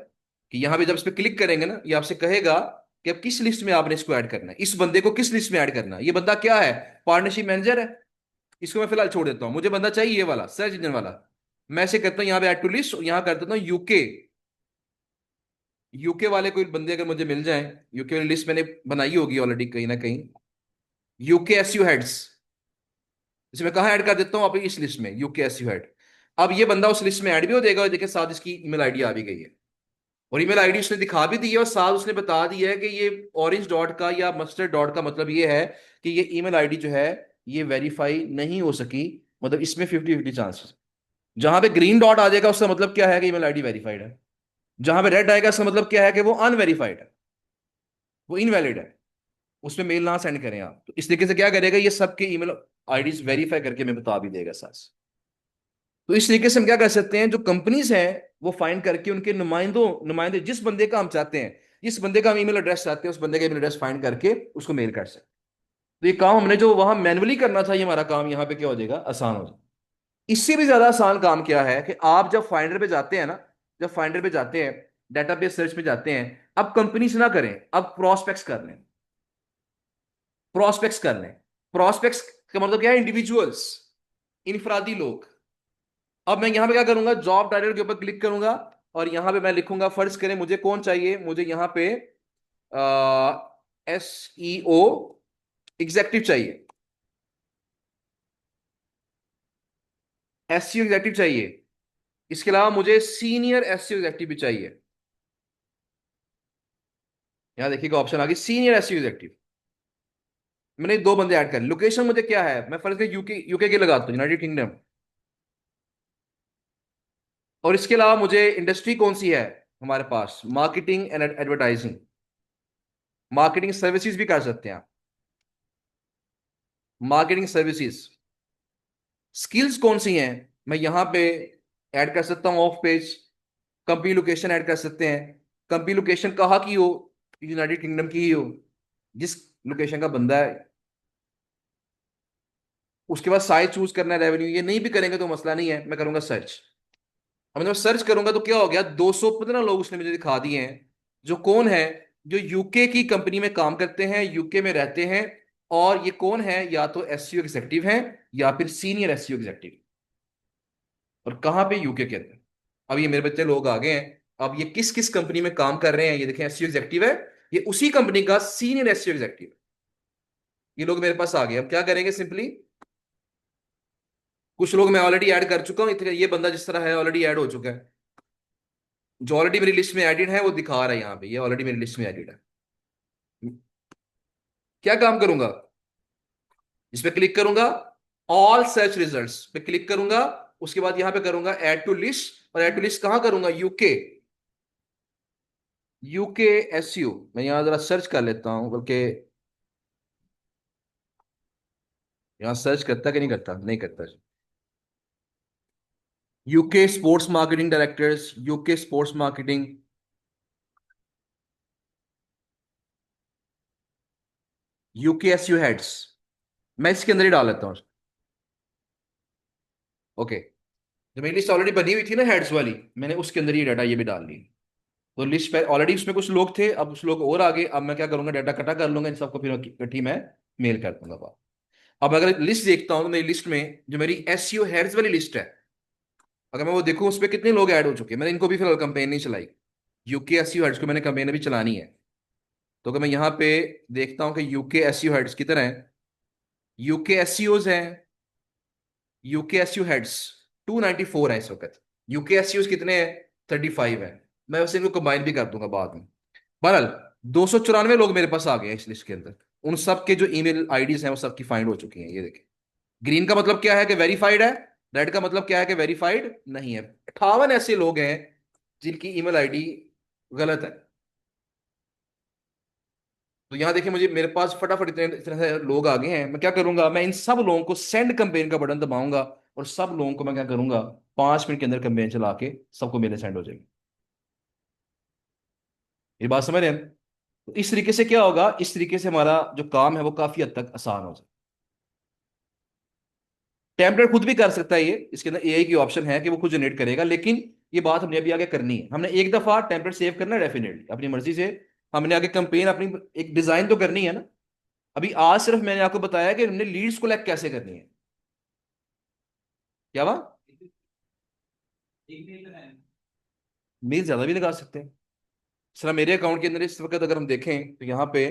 कि यहां पे जब इस पे क्लिक करेंगे ना, ये आपसे कहेगा कि अब किस लिस्ट में आपने इसको ऐड करना है, इस बंदे को किस लिस्ट में ऐड करना है। ये बंदा क्या है? पार्टनरशिप मैनेजर है। इसको मैं फिलहाल छोड़ देता हूं, मुझे बंदा चाहिए ये वाला सर्च इंजन वाला। मैं ऐसे करता हूँ यहाँ पे ऐड टू लिस्ट, यहाँ कर देता हूँ यूके। यूके वाले कोई बंदे अगर मुझे मिल जाए, यूके वाली लिस्ट मैंने बनाई होगी ऑलरेडी कहीं ना कहीं, यूके एसयू हेड्स, इसे मैं कहाँ ऐड कर देता हूँ, आप इस लिस्ट में यूके एसयू हेड। अब ये बंदा उस लिस्ट में ऐड भी हो जाएगा, और देखिए साथ इसकी ईमेल आईडी आ भी गई है, और ईमेल आईडी उसने दिखा भी दी है, और साथ उसने बता दिया है कि ये ऑरेंज डॉट का या मस्टर्ड डॉट का मतलब ये है कि ये ईमेल आईडी जो है ये वेरीफाई नहीं हो सकी, मतलब इसमें 50-50 चांसेस। जहां पे ग्रीन डॉट आ जाएगा उसका मतलब क्या है कि ईमेल आईडी वेरीफाइड है, जहां पे रेड आएगा उसका मतलब क्या है कि वो अनवेरीफाइड है, वो इनवैलिड है, उसमें मेल ना सेंड करें आप। तो इस तरीके से क्या करेगा, ये सबके ईमेल आईडीज वेरीफाई करके मैं बता भी देगा साथ। तो इस तरीके से हम क्या कर सकते हैं, जो कंपनीज हैं वो फाइंड करके उनके नुमाइंदे जिस बंदे का हम चाहते हैं, जिस बंदे का हम ईमेल एड्रेस चाहते हैं, उस बंदे का ईमेल एड्रेस फाइंड करके उसको मेल कर सकते हैं। तो ये काम हमने जो वहां मैनुअली करना था, ये हमारा काम यहाँ पे क्या हो जाएगा, आसान हो जाएगा। इससे भी ज्यादा आसान काम क्या है कि आप जब फाइंडर पे जाते हैं ना, जब फाइंडर पे जाते हैं, डेटाबेस सर्च पे जाते हैं, अब कंपनीज ना करें, अब प्रोस्पेक्ट्स कर लें। प्रोस्पेक्ट्स कर लें। प्रोस्पेक्ट्स का मतलब क्या है, इंडिविजुअल्स, इनफरादी लोग। अब मैं यहां पे क्या करूंगा, जॉब टाइटल के ऊपर क्लिक करूंगा, और यहां पे मैं लिखूंगा, फर्ज करें मुझे कौन चाहिए, मुझे यहां पे एसईओ एग्जेक्टिव चाहिए, एसईओ एग्जेक्टिव चाहिए। इसके अलावा मुझे सीनियर एसईओ एग्जेक्टिव भी चाहिए। यहां देखिएगा ऑप्शन आ गई सीनियर एसईओ एग्जेक्टिव। मैंने 2 बंदे ऐड कर, लोकेशन मुझे क्या है, मैं फर्ज करें यूके यूके के लगाता हूँ, यूनाइटेड किंगडम। और इसके अलावा मुझे इंडस्ट्री कौन सी है हमारे पास, marketing and advertising, marketing services भी कर सकते हैं आप, मार्केटिंग सर्विसेज। स्किल्स कौन सी हैं, मैं यहां पे ऐड कर सकता हूं of page. Company location add कर सकते हैं, कंपनी लोकेशन कहाँ की हो, यूनाइटेड किंगडम की ही हो, जिस लोकेशन का बंदा है। उसके बाद साइज चूज करना है, रेवेन्यू, ये नहीं भी करेंगे तो मसला नहीं है, मैं करूंगा सर्च। अब जब सर्च करूंगा तो क्या हो गया, 215 लोग उसने मुझे दिखा दिए हैं, जो कौन है, जो यूके की कंपनी में काम करते हैं, यूके में रहते हैं। और ये कौन है, या तो एससीओ एग्जेक्टिव हैं, या फिर सीनियर एससीओ एग्जेक्टिव, और कहाँ पे, यूके के अंदर। अब ये मेरे बच्चे लोग आ गए हैं, अब ये किस किस कंपनी में काम कर रहे हैं, ये देखें एससीओ एग्जेक्टिव है, ये उसी कंपनी का सीनियर एससीओ एग्जेक्टिव। ये लोग मेरे पास आ गए, अब क्या करेंगे, सिंपली कुछ लोग मैं ऑलरेडी ऐड कर चुका हूँ, इतने ये बंदा जिस तरह है ऑलरेडी ऐड हो चुका है। जो ऑलरेडी मेरी लिस्ट में एडिड है वो दिखा रहा है यहाँ पे, ये ऑलरेडी मेरी लिस्ट में एडिड है। क्या काम करूंगा, इस पे क्लिक करूंगा, ऑल सर्च रिजल्ट्स पे क्लिक करूंगा, उसके बाद यहां पे करूंगा ऐड टू लिस्ट, और ऐड टू लिस्ट कहां करूंगा, यूके, यूके एसयू। मैं यहां जरा सर्च कर लेता हूं, बल्कि यहां सर्च करता कि नहीं करता, नहीं करता। UK sports marketing directors, UK sports marketing, UK SU heads, मैं इसके अंदर ही डाल लेता हूं। ओके, जो मेरी लिस्ट ऑलरेडी बनी हुई थी ना हेड्स वाली, मैंने उसके अंदर ये डाटा ये भी डाल ली। तो लिस्ट पे ऑलरेडी उसमें कुछ लोग थे, अब कुछ लोग और आगे, अब मैं क्या करूंगा, डाटा इकट्ठा कर लूंगा इन सबको, फिर इकट्ठी मैं मेल कर दूंगा बात। अब अगर लिस्ट देखता हूं तो मेरी लिस्ट में जो मेरी एसईओ हेड्स वाली लिस्ट है, अगर मैं वो देखूं उस पर कितने लोग ऐड हो चुके हैं, मैंने इनको भी फिलहाल कंपेन नहीं चलाई। यूके एसईओ हेड्स को मैंने कंपेन अभी चलानी है। तो अगर मैं यहाँ पे देखता हूँ कि यूके एसईओ हेड्स कितने हैं, यूके एसईओज हैं, यूके एसईओ हेड्स 294 है इस वक्त। यूके एसईओज कितने हैं, 35 है। मैं वैसे इनको कंबाइन भी कर दूंगा बाद में। बहरहाल 294 लोग मेरे पास आ गए हैं इस लिस्ट के अंदर। उन सब के जो ईमेल आईडीज हैं वो सबकी फाइंड हो चुकी हैं, ये देखिए। ग्रीन का मतलब क्या है कि वेरीफाइड है, रेड का मतलब क्या है कि वेरीफाइड नहीं है। 58 ऐसे लोग हैं जिनकी ईमेल आईडी गलत है। तो यहां देखिए, मुझे मेरे पास फटाफट इतने इतने से लोग आ गए हैं। मैं क्या करूंगा, मैं इन सब लोगों को सेंड कंपेन का बटन दबाऊंगा, और सब लोगों को मैं क्या करूंगा, 5 मिनट के अंदर कंपेन चला के सबको मेरे सेंड हो जाएगी। ये बात समझ रहे हैं? तो इस तरीके से क्या होगा, इस तरीके से हमारा जो काम है वो काफी हद तक आसान हो जाए। टेम्पलेट खुद भी कर सकता है ये, इसके अंदर एआई की ऑप्शन है कि वो खुद जनरेट करेगा, लेकिन ये बात हमने अभी आगे करनी है। हमने एक दफा टेम्पलेट सेव करना है डेफिनेटली अपनी मर्जी से, हमने आगे कंपेन अपनी एक डिजाइन तो करनी है ना। अभी आज सिर्फ मैंने आपको बताया कि हमने लीड्स कलेक्ट कैसे करनी है। क्या हुआ, मेल ज्यादा भी लगा सकते हैं। सर मेरे अकाउंट के अंदर इस वक्त अगर हम देखें तो यहाँ पे,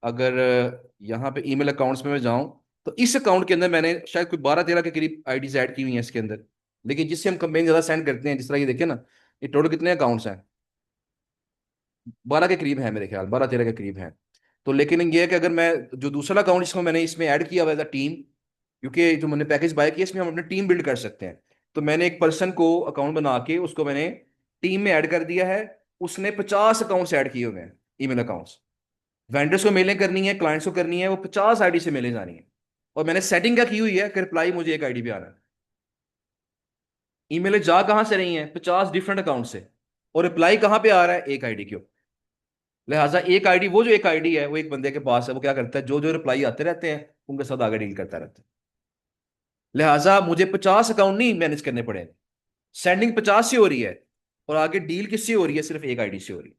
अगर यहाँ पे ईमेल अकाउंट्स में मैं जाऊं, तो इस अकाउंट के अंदर मैंने शायद कोई 12-13 के करीब आईडीज ऐड की हुई हैं इसके अंदर। लेकिन जिससे हम कंपेन ज्यादा सेंड करते हैं, जिस तरह ये देखिए ना, ये टोटल कितने अकाउंट्स हैं, 12 के करीब है मेरे ख्याल, 12-13 के करीब है। तो लेकिन ये है कि अगर मैं जो दूसरा अकाउंट जिसको मैंने इसमें ऐड किया हुआ एज अ टीम, क्योंकि जो मैंने पैकेज बाय किया इसमें हम अपनी टीम बिल्ड कर सकते हैं। तो मैंने एक पर्सन को अकाउंट बना के उसको मैंने टीम में ऐड कर दिया है। उसने 50 अकाउंट्स ऐड किए हुए हैं, ईमेल अकाउंट्स। वेंडर्स को मेलें करनी है, क्लाइंट्स को करनी है, वो 50 आईडी से मेलें जानी है। और मैंने सेटिंग क्या की हुई है कि रिप्लाई मुझे एक आईडी पे आना है। ईमेल जा कहां से रही हैं, 50 डिफरेंट अकाउंट से, और रिप्लाई कहां पे आ रहा है, एक आईडी क्यों। लिहाजा एक आईडी, वो जो एक आईडी है वो एक बंदे के पास है, वो क्या करता है, जो जो रिप्लाई आते रहते हैं उनके साथ आगे डील करता रहता है। लिहाजा मुझे 50 अकाउंट नहीं मैनेज करने पड़े। सेंडिंग 50 से हो रही है, और आगे डील किससे हो रही है, सिर्फ एक आईडी से हो रही है।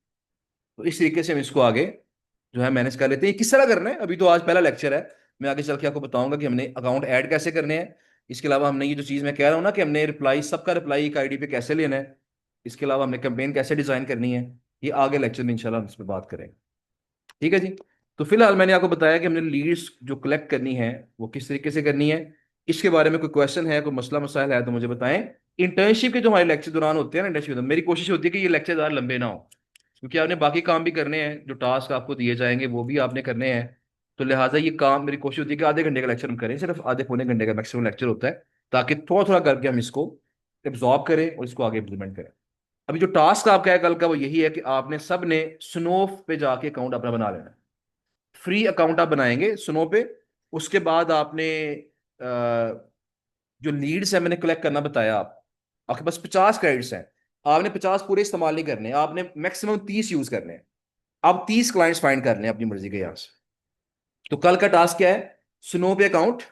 तो इस तरीके से हम इसको आगे जो है मैनेज कर लेते हैं। ये किस तरह करना है, अभी तो आज पहला लेक्चर है। मैं आगे चल के आपको बताऊंगा कि हमने अकाउंट ऐड कैसे करने हैं। इसके अलावा हमने ये जो चीज़ मैं कह रहा हूँ ना कि हमने रिप्लाई, सबका रिप्लाई एक आईडी पे कैसे लेना है, इसके अलावा हमने कैंपेन कैसे डिजाइन करनी है, ये आगे लेक्चर में इंशाल्लाह हम इस पर बात करेंगे। ठीक है जी। तो फिलहाल मैंने आपको बताया कि हमने लीड्स जो कलेक्ट करनी है वो किस तरीके से करनी है। इसके बारे में कोई क्वेश्चन है, कोई मसला मसाइल है तो मुझे बताएं। इंटर्नशिप के जो हमारे लेक्चर दौरान होते हैं ना इंटर्नशिप, मेरी कोशिश होती है कि ये लेक्चर ज़्यादा लंबे ना हो, क्योंकि आपने बाकी काम भी करने हैं, जो टास्क आपको दिए जाएंगे वो भी आपने करने हैं। तो लिहाजा ये काम, मेरी कोशिश होती है कि आधे घंटे का लेक्चर हम करें, सिर्फ आधे पौने घंटे का मैक्सिमम लेक्चर होता है, ताकि थोड़ा थोड़ा करके हम इसको एब्जॉर्ब करें और इसको आगे इम्प्लीमेंट करें। अभी जो टास्क आपका है कल का वो यही है कि आपने सब ने स्नोफ पे जाके अकाउंट अपना बना लेना है। फ्री अकाउंट आप बनाएंगे सुनो पे। उसके बाद आपने जो लीड्स है मैंने कलेक्ट करना बताया, आप आपके पास 50 क्रेडिट्स हैं। आपने 50 पूरे इस्तेमाल नहीं करने, आपने मैक्सिमम 30 यूज करने हैं। आप 30 क्लाइंट्स फाइंड कर लें अपनी मर्जी के यहां से। तो कल का टास्क क्या है, स्नो पे अकाउंट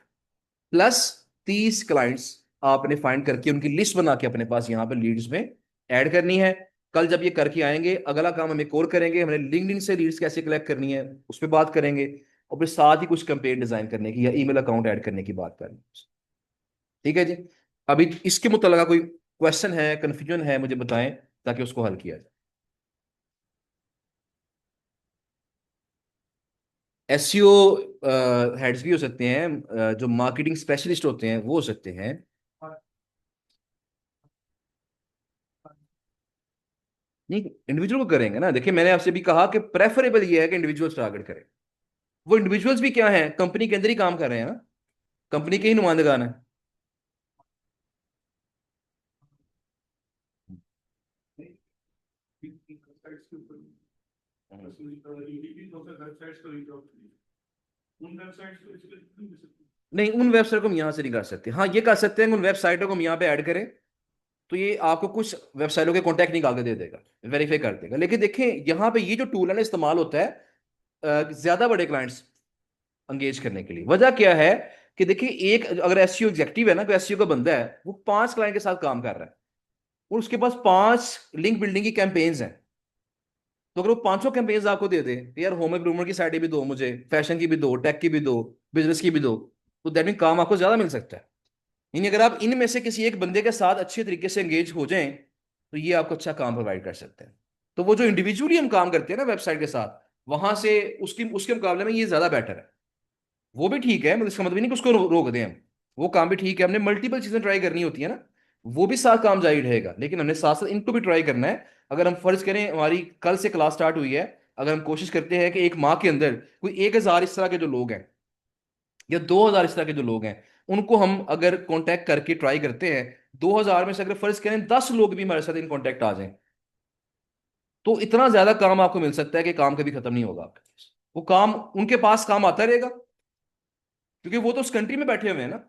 प्लस 30 क्लाइंट्स आपने फाइंड करके उनकी लिस्ट बना के अपने पास यहाँ पे लीड्स में ऐड करनी है। कल जब ये करके आएंगे, अगला काम हम एक और करेंगे, हमने लिंक्डइन से लीड्स कैसे कलेक्ट करनी है उस पर बात करेंगे। और फिर साथ ही कुछ कैंपेन डिजाइन करने की या ईमेल अकाउंट ऐड करने की बात करेंगे। ठीक है जी। अभी इसके मुतल्लिका कोई क्वेश्चन है, कंफ्यूजन है, मुझे बताएं ताकि उसको हल किया जाए। एसईओ हेड्स भी हो सकते हैं, जो मार्केटिंग स्पेशलिस्ट होते हैं वो हो सकते हैं, नहीं, इंडिविजुअल को करेंगे ना। देखिए मैंने आपसे भी कहा कि प्रेफरेबल ये है कि इंडिविजुअल्स टारगेट करें। वो इंडिविजुअल्स भी क्या है, कंपनी के अंदर ही काम कर रहे हैं ना, कंपनी के ही नुमाइंदगान है। वेबसाइट्स के ऊपर वेबसाइट्स को रीच आउट करिए, उन वेबसाइट्स को इसलिए नहीं दे सकते। नहीं, उन वेबसाइट को हम यहाँ से नहीं कर सकते। हाँ ये कर सकते हैं कि उन वेबसाइटों को हम यहाँ पे ऐड करें, तो ये आपको कुछ वेबसाइटों के कॉन्टैक्ट निकाल के दे देगा, वेरीफाई कर देगा। लेकिन देखें यहाँ पे ये जो टूल है ना इस्तेमाल होता है ज्यादा बड़े क्लाइंट्स एंगेज करने के लिए। वजह क्या है कि देखिए, एक अगर एसईओ एग्जेक्टिव है ना, कोई एसईओ का बंदा है, वो 5 क्लाइंट के साथ काम कर रहा है और उसके पास 5 लिंक बिल्डिंग की कैंपेन्स हैं। तो अगर वो पांचों कैंपेन्स आपको दे दे कि यार होम इम्प्रूवमेंट की साइड भी दो, मुझे फैशन की भी दो, टेक की भी दो, बिजनेस की भी दो, तो दैट मीन काम आपको ज्यादा मिल सकता है। यानी अगर आप इनमें से किसी एक बंदे के साथ अच्छे तरीके से एंगेज हो जाएं, तो ये आपको अच्छा काम प्रोवाइड कर सकते हैं। तो वो जो इंडिविजुअली हम काम करते हैं ना वेबसाइट के साथ, वहां से उसकी उसके मुकाबले में ये ज्यादा बेटर है। वो भी ठीक है, मतलब इसका मतलब नहीं कि उसको रोक दें हम। वो काम भी ठीक है, हमने मल्टीपल चीजें ट्राई करनी होती है ना, वो भी साथ काम जारी रहेगा, लेकिन हमने साथ साथ इनको भी ट्राई करना है। अगर हम फर्ज करें हमारी कल से क्लास स्टार्ट हुई है, अगर हम कोशिश करते हैं कि एक माह के अंदर कोई 1,000 इस तरह के जो लोग हैं या 2,000 इस तरह के जो लोग हैं, उनको हम अगर कांटेक्ट करके ट्राई करते हैं, 2,000 में से अगर फर्ज करें 10 लोग भी हमारे साथ इन कांटेक्ट आ जाएं, तो इतना ज्यादा काम आपको मिल सकता है कि काम कभी खत्म नहीं होगा आपके पास। वो काम उनके पास काम आता रहेगा, क्योंकि वो तो उस कंट्री में बैठे हुए हैं ना,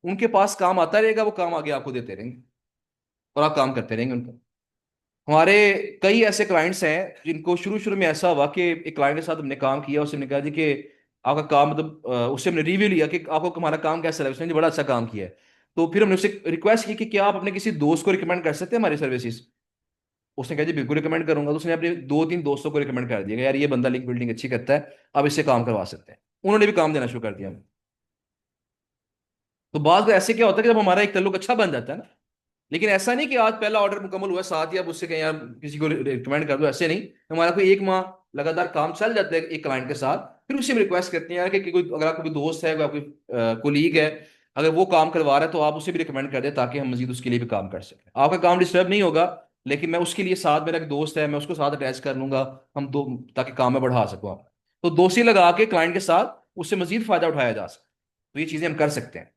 उनके पास काम आता रहेगा, वो काम आगे आपको देते रहेंगे और आप काम करते रहेंगे उनका। हमारे कई ऐसे क्लाइंट्स हैं जिनको शुरू शुरू में ऐसा हुआ कि एक क्लाइंट के साथ हमने काम किया, उसने कहा जी कि आपका काम मतलब उससे हमने रिव्यू लिया कि आपको हमारा काम कैसा लगा, उसने जी बड़ा अच्छा काम किया है। तो फिर हमने उससे रिक्वेस्ट की कि क्या आप अपने किसी दोस्त को रिकमेंड कर सकते हैं हमारी सर्विसेज। उसने कहा जी बिल्कुल रिकमेंड करूंगा। तो उसने अपने 2-3 दोस्तों को रिकमेंड कर दिया कि यार ये बंदा लिंक बिल्डिंग अच्छी करता है, आप इससे काम करवा सकते हैं। उन्होंने भी काम देना शुरू कर दिया हमें। तो बाद में ऐसे क्या होता है कि जब हमारा एक ताल्लुक अच्छा बन जाता है ना, लेकिन ऐसा नहीं कि आज पहला ऑर्डर मुकम्मल हुआ साथ ही आप उससे कहें यार किसी को रिकमेंड कर दो, ऐसे नहीं। हमारा कोई एक माह लगातार काम चल जाता है एक क्लाइंट के साथ, फिर उससे हम रिक्वेस्ट करते हैं यार कि कोई अगर आपका कोई दोस्त है, कोई आपकी कोलीग है, अगर वो काम करवा रहा है तो आप उसे भी रिकमेंड कर दें, ताकि हम मजीद उसके लिए भी काम कर सकें। आपका काम डिस्टर्ब नहीं होगा, लेकिन मैं उसके लिए साथ, मेरा एक दोस्त है, मैं उसको साथ अटैच कर लूंगा, हम दो, ताकि काम में बढ़ा सकूँ आप। तो दोस्ती लगा के क्लाइंट के साथ उससे मजीद फायदा उठाया जा सके, तो ये चीजें हम कर सकते हैं।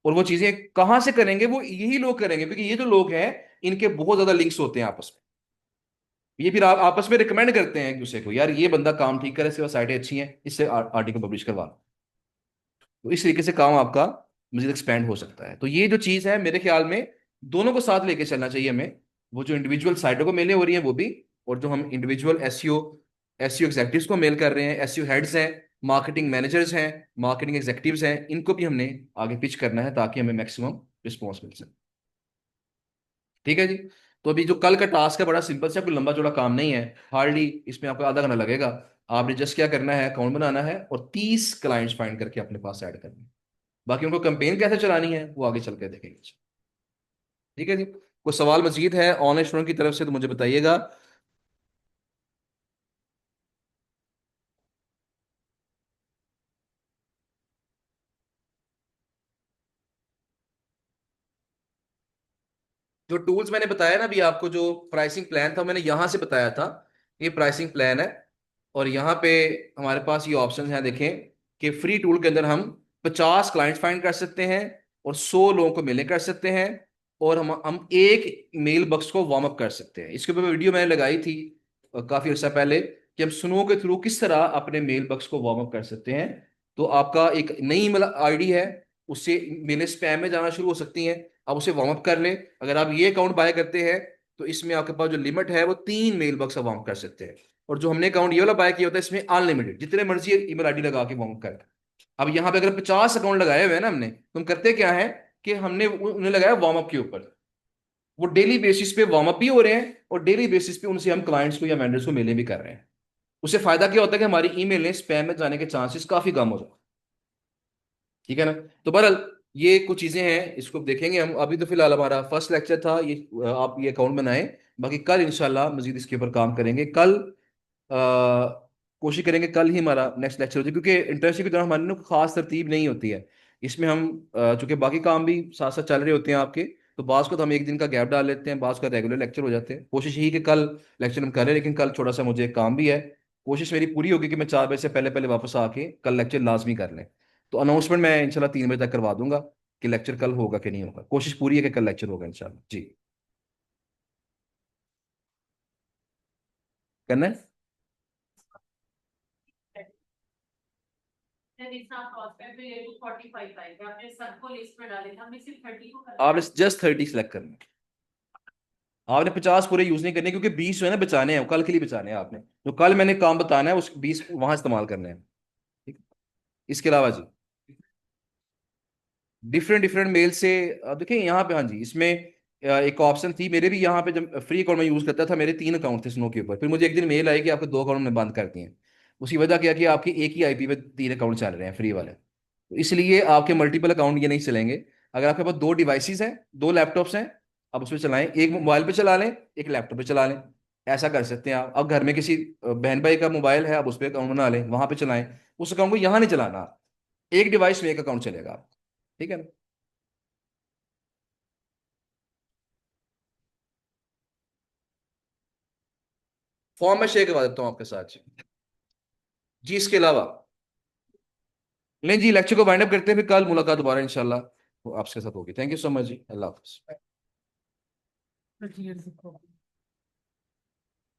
और वो चीजें कहाँ से करेंगे, वो यही लोग करेंगे, क्योंकि ये जो लोग हैं इनके बहुत ज्यादा लिंक्स होते हैं आपस में। ये फिर आप आपस में रिकमेंड करते हैं एक दूसरे को, यार ये बंदा काम ठीक करे, इसके पास साइटें अच्छी हैं, इससे आर्टिकल पब्लिश करवा लो। तो इस तरीके से काम आपका मजीद एक्सपेंड हो सकता है। तो ये जो चीज है मेरे ख्याल में दोनों को साथ लेके चलना चाहिए हमें। वो जो इंडिविजुअल साइटों को मेलें हो रही हैं वो भी, और जो हम इंडिविजुअल एसईओ एसईओ एग्जेक्टिव्स को मेल कर रहे हैं, एसईओ हेड्स हैं, मार्केटिंग मैनेजर्स हैं, मार्केटिंग एग्जेक्टिव्स हैं, इनको भी हमने आगे पिच करना है ताकि हमें मैक्सिमम रिस्पॉन्स मिल सके। ठीक है जी। तो अभी जो कल का टास्क है बड़ा सिंपल सा, कोई लंबा चौड़ा काम नहीं है, हार्डली इसमें आपको आधा घंटा लगेगा। आपने जस्ट क्या करना है, अकाउंट बनाना है और 30 क्लाइंट्स फाइंड करके अपने पास ऐड करने हैं। बाकी उनको कंपेन कैसे चलानी है वो आगे चल के देखेंगे। ठीक है जी। कोई सवाल मजीद है ऑनलाइन स्टूडेंट की तरफ से तो मुझे बताइएगा। जो टूल्स मैंने बताया ना अभी आपको, जो प्राइसिंग प्लान था मैंने यहां से बताया था, ये प्राइसिंग प्लान है। और यहाँ पे हमारे पास ये ऑप्शन हैं, देखें कि फ्री टूल के अंदर हम 50 क्लाइंट्स फाइंड कर सकते हैं और 100 लोगों को मेलें कर सकते हैं, और हम एक मेल बॉक्स को वार्म अप कर सकते हैं। इसके ऊपर वीडियो मैंने लगाई थी काफी अर्सा पहले, कि हम सुनो के थ्रू किस तरह अपने मेल बॉक्स को वार्म अप कर सकते हैं। तो आपका एक नई ईमेल आईडी है, उससे मेलें स्पैम में जाना शुरू हो सकती हैं, आप उसे वार्म अप कर लें। अगर आप ये अकाउंट बाय करते हैं तो इसमें आपके पास जो लिमिट है वो 3 मेल बॉक्स आप वार्म अप कर सकते हैं। और जो हमने अकाउंट ये वाला बाय किया होता है इसमें अनलिमिटेड जितने मर्जी ईमेल आईडी लगा के वार्म अप कर। अब यहाँ पे अगर 50 अकाउंट लगाए हुए हैं ना हमने, तो हम करते क्या है कि हमने उन्हें लगाया वार्म अप के ऊपर। वो डेली बेसिस पे वार्म अप भी हो रहे हैं और डेली बेसिस पे उनसे हम क्लाइंट्स को या वेंडर्स को मेलें भी कर रहे हैं। उससे फायदा क्या होता है कि हमारी ईमेलें स्पैम में जाने के चांसेस काफी कम हो जाते हैं। ठीक है ना। तो बहरहाल ये कुछ चीजें हैं, इसको देखेंगे हम। अभी तो फिलहाल हमारा फर्स्ट लेक्चर था ये, आप ये अकाउंट बनाएं। बाकी कल इंशाल्लाह मजीद इसके ऊपर काम करेंगे। कल कोशिश करेंगे कल ही हमारा नेक्स्ट लेक्चर हो जाए, क्योंकि इंटर्नशिप की तरह हमारी ना खास तरतीब नहीं होती है। इसमें हम चूंकि बाकी काम भी साथ साथ चल रहे होते हैं आपके, तो बास को तो हम एक दिन का गैप डाल लेते हैं, बास का रेगुलर लेक्चर हो जाते हैं। कोशिश यही कि कल लेक्चर हम करें, लेकिन कल थोड़ा सा मुझे काम भी है। कोशिश मेरी पूरी होगी कि मैं 4 बजे से पहले पहले वापस आके कल लेक्चर लाजमी कर लें। तो अनाउंसमेंट मैं इंशाल्लाह 3 बजे तक करवा दूंगा कि लेक्चर कल होगा कि नहीं होगा। कोशिश पूरी है कि कल लेक्चर होगा इंशाल्लाह जी। करना है। आपने जस्ट 30 सेलेक्ट करना है। आपने 50 पूरे यूज नहीं करने, क्योंकि 20 जो है ना बचाने हैं, वो कल के लिए बचाने हैं आपने। जो कल मैंने काम बताना है उस 20 वहां इस्तेमाल करने हैं। ठीक है? इसके अलावा जी, डिफरेंट डिफरेंट मेल से देखिए यहाँ पे, हाँ जी, इसमें एक ऑप्शन थी मेरे भी यहाँ पे। जब फ्री अकाउंट में यूज करता था, मेरे 3 अकाउंट थे स्नो के ऊपर। फिर मुझे एक दिन मेल आई कि आपके 2 अकाउंट में बंद कर दिए हैं। उसकी वजह क्या कि आपकी एक ही आईपी पे 3 अकाउंट चल रहे हैं फ्री वाले। तो इसलिए आपके मल्टीपल अकाउंट ये नहीं चलेंगे। अगर आपके पास 2 डिवाइसेस हैं, 2 लैपटॉप्स हैं, आप उस पर चलाएं। एक मोबाइल पे चला लें, एक लैपटॉप पे चला लें। ऐसा कर सकते हैं आप। अब घर में किसी बहन भाई का मोबाइल है, आप उस पर अकाउंट बना लें, वहां पे चलाएं। उस अकाउंट को यहाँ नहीं चलाना। एक डिवाइस में एक अकाउंट चलेगा। ठीक है ना? फॉर्म में शेयर करवा देता हूँ आपके साथ जी। इसके अलावा नहीं जी, लेक्चर को वाइंड अप करते हैं, फिर कल मुलाकात दोबारा इंशाल्लाह वो आपके साथ होगी। थैंक यू सो मच जी, अल्लाह हाफिज।